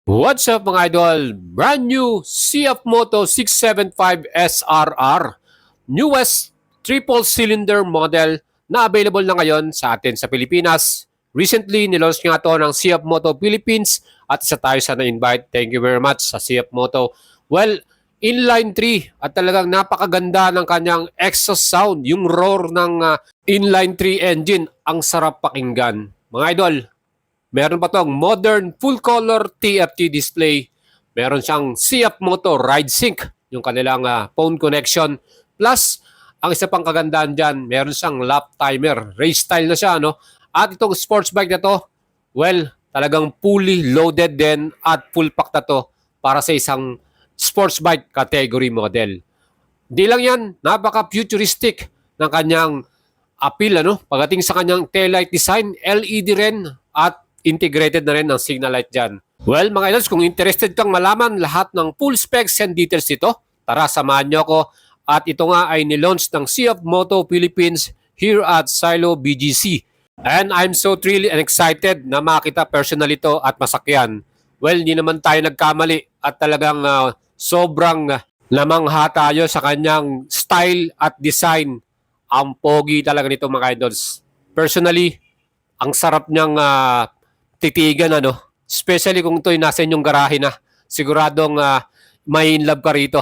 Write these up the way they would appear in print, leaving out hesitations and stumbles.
What's up mga idol? Brand new CF Moto 675 SRR. Newest triple cylinder model na available na ngayon sa atin sa Pilipinas. Recently, nilaunch nga to ng CF Moto Philippines at isa tayo sa na-invite. Thank you very much sa CF Moto. Well, inline 3 at talagang napakaganda ng kanyang exhaust sound. Yung roar ng inline 3 engine, ang sarap pakinggan. Mga idol, meron pa tong modern full-color TFT display. Meron siyang CF Moto Ride Sync, yung kanilang phone connection. Plus, ang isa pang kagandahan dyan, meron siyang lap timer. Race style na siya, no? At itong sports bike na to, well, talagang fully loaded din at full pack na to para sa isang sports bike category model. Di lang yan, napaka-futuristic ng kanyang appeal, ano? Pagdating sa kanyang taillight design, LED rin at integrated na rin ng signal light dyan. Well, mga idols, kung interested kang malaman lahat ng full specs and details nito, tara, samahan nyo ako. At ito nga ay nilaunch ng CF Moto Philippines here at Silo BGC. And I'm so thrilled and excited na makita personal ito at masakyan. Well, hindi naman tayo nagkamali at talagang sobrang namangha tayo sa kanyang style at design. Ang pogi talaga nito mga idols. Personally, ang sarap niyang titigan, ano? Especially kung ito'y nasa inyong garahe na. Siguradong may in love ka rito.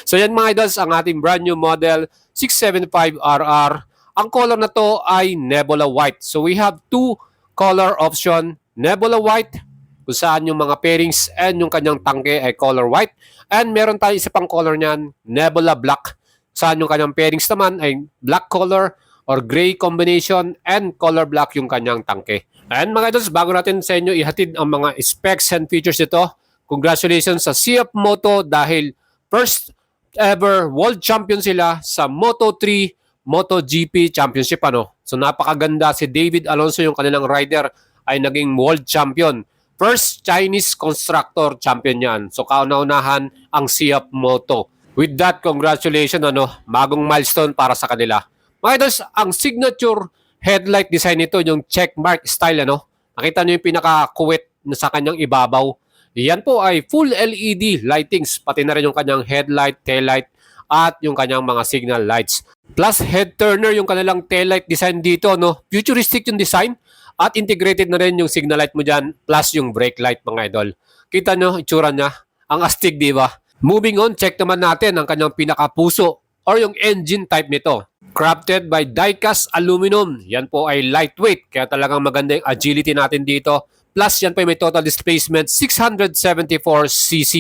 So yan mga idols, ang ating brand new model 675RR. Ang color na to ay Nebula White. So we have two color option. Nebula White, kung saan yung mga pairings and yung kanyang tangke ay color white. And meron tayo isa pang color niyan, Nebula Black. Saan yung kanyang pairings naman ay black color or gray combination and color black yung kanyang tangke. And mga idols, bago natin sa inyo ihatid ang mga specs and features nito, congratulations sa CF Moto dahil first ever world champion sila sa Moto3 MotoGP Championship. So napakaganda, si David Alonso yung kanilang rider ay naging world champion. First Chinese constructor champion yan. So kauna-unahan ang CF Moto. With that, congratulations, bagong milestone para sa kanila. Mga idols, ang signature headlight design nito, yung checkmark style, nakita nyo yung pinaka-kuwet na sa kanyang ibabaw. Yan po ay full LED lightings, pati na rin yung kanyang headlight, taillight, at yung kanyang mga signal lights. Plus head turner yung kanilang taillight design dito, futuristic yung design, at integrated na rin yung signal light mo dyan, plus yung brake light, mga idol. Kita nyo, itsura niya, ang astig, di ba? Moving on, check naman natin ang kanyang pinaka-puso or yung engine type nito. Crafted by die-cast aluminum. Yan po ay lightweight, kaya talagang maganda yung agility natin dito. Plus, yan po ay may total displacement 674cc,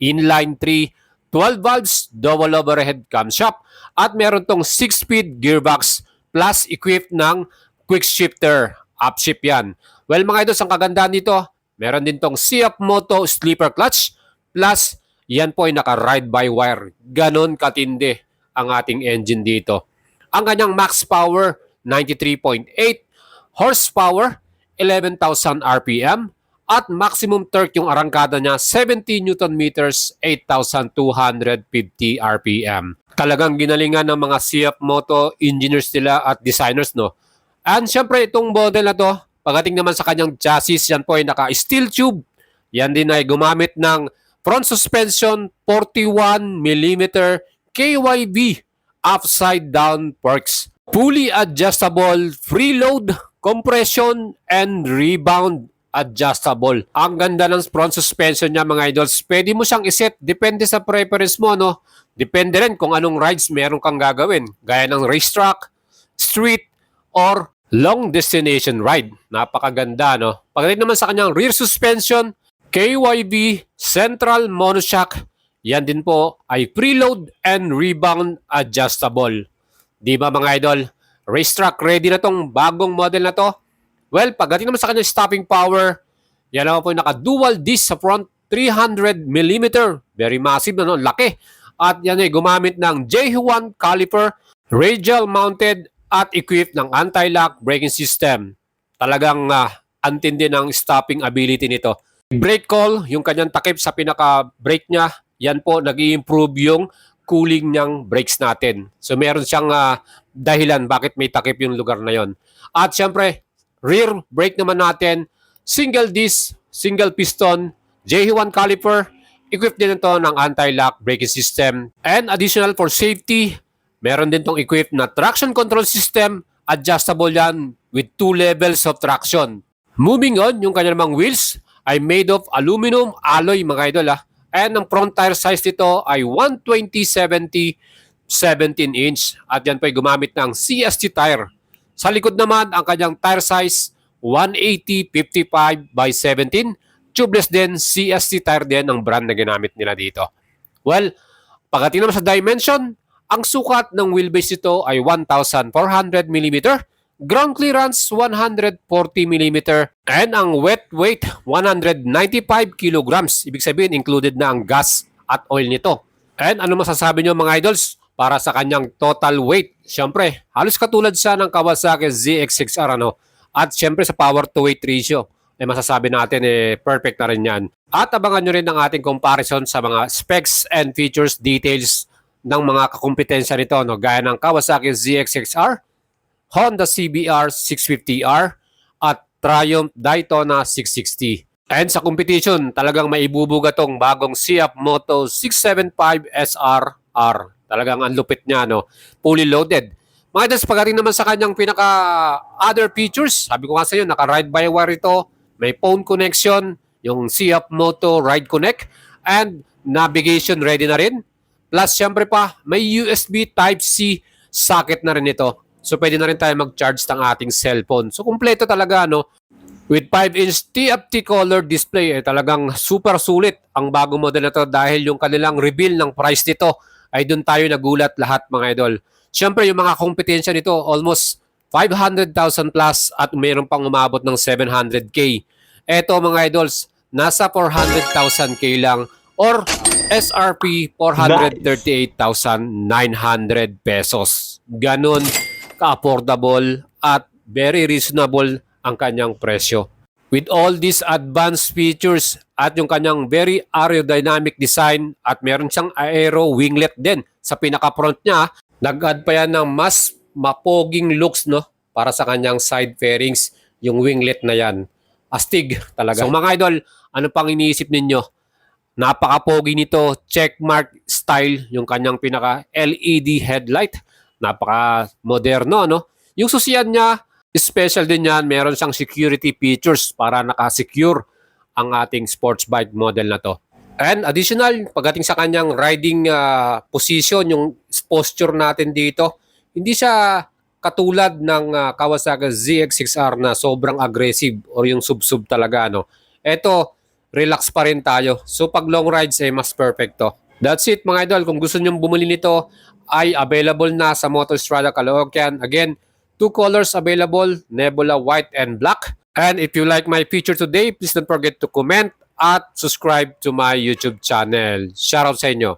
inline 3, 12 valves, double overhead camshaft, at meron tong 6-speed gearbox plus equipped ng quick shifter. Upshift yan. Well, mga idols, ang kagandahan dito, meron din tong CF Moto sleeper clutch plus yan po ay naka-ride-by-wire. Ganon katindi ang ating engine dito. Ang kanyang max power, 93.8 horsepower, 11,000 RPM, at maximum torque yung arangkada niya, 70 Newton meters, 8,250 RPM. Talagang ginalingan ng mga CF Moto engineers nila at designers, And syempre, itong model na to, pagdating naman sa kanyang chassis, yan po ay naka-steel tube. Yan din ay gumamit ng front suspension, 41mm KYB upside down forks. Fully adjustable, freeload, compression, and rebound adjustable. Ang ganda ng front suspension niya, mga idols. Pwede mo siyang iset, depende sa preference mo, Depende rin kung anong rides meron kang gagawin. Gaya ng racetrack, street, or long destination ride. Napakaganda, Pagdating naman sa kanyang rear suspension, KYB Central Monoshock, yan din po ay preload and rebound adjustable. Di ba mga idol? Racetrack ready na tong bagong model na to. Well, pagdating naman sa kanyang stopping power, yan naman po yung naka-dual disc sa front, 300mm. Very massive na, laki. At yan ay gumamit ng J1 caliper, radial mounted at equipped ng anti-lock braking system. Talagang antindi ng stopping ability nito. Brake call, yung kanyang takip sa pinaka-brake niya, yan po, nag-i-improve yung cooling niyang brakes natin. So meron siyang dahilan bakit may takip yung lugar na yon. At syempre, rear brake naman natin, single disc, single piston, JH1 caliper, equipped din ito ng anti-lock braking system. And additional for safety, meron din itong equipped na traction control system. Adjustable yan with 2 levels of traction. Moving on, yung kanya namang wheels ay made of aluminum alloy mga idol And ang front tire size nito ay 120/70 17-inch. At yan po ay gumamit ng CST tire. Sa likod naman, ang kanyang tire size 180/55/17. Tubeless din, CST tire din ang brand na ginamit nila dito. Well, pagdating naman sa dimension, ang sukat ng wheelbase nito ay 1,400mm, ground clearance 140mm, and ang wet weight 195 kilograms. Ibig sabihin, included na ang gas at oil nito. And ano masasabi nyo mga idols para sa kanyang total weight? Siyempre, halos katulad siya ng Kawasaki ZX6R At siyempre sa power to weight ratio, masasabi natin perfect na rin yan. At abangan nyo rin ang ating comparison sa mga specs and features details ng mga kakumpetensya nito, gaya ng Kawasaki ZX6R, Honda CBR 650R, at Triumph Daytona 660. And sa competition, talagang maibubuga tong bagong CF Moto 675 SRR. Talagang ang lupit niya, fully loaded. Mga idols, pagdating naman sa kanyang pinaka other features, sabi ko nga sa iyo, naka ride by wire ito, may phone connection, yung CF Moto Ride Connect, and navigation ready na rin. Plus, syempre pa, may USB Type-C socket na rin ito. So, pwede na rin tayo mag-charge ng ating cellphone. So, kumpleto talaga, With 5-inch TFT color display, talagang super sulit ang bagong model na to dahil yung kanilang reveal ng price nito ay doon tayo nagulat lahat mga idol. Siyempre, yung mga kompetensya nito, almost 500,000 plus at mayroon pang umabot ng 700K. Eto mga idols, nasa 400,000K lang or SRP 438,900 pesos. Ganon ka-affordable at very reasonable ang kanyang presyo. With all these advanced features at yung kanyang very aerodynamic design at meron siyang aero winglet din sa pinaka-front niya, nag-add pa yan ng mas mapoging looks para sa kanyang side fairings, yung winglet na yan. Astig talaga. So mga idol, ano pang iniisip ninyo? Napaka-pogi nito, checkmark style, yung kanyang pinaka LED headlight. Napaka-moderno, Yung susiyan niya, special din yan, meron siyang security features para nakasecure ang ating sports bike model na to. And additional, pagdating sa kanyang riding position, yung posture natin dito, hindi siya katulad ng Kawasaki ZX6R na sobrang aggressive or yung sub-sub talaga. Ito, relax pa rin tayo. So pag long rides ay mas perfecto. That's it mga idol. Kung gusto nyong bumili nito, ay available na sa Motostrada Caloocan. Again, 2 colors available, Nebula White and Black. And if you like my feature today, please don't forget to comment at subscribe to my YouTube channel. Shoutout sa inyo.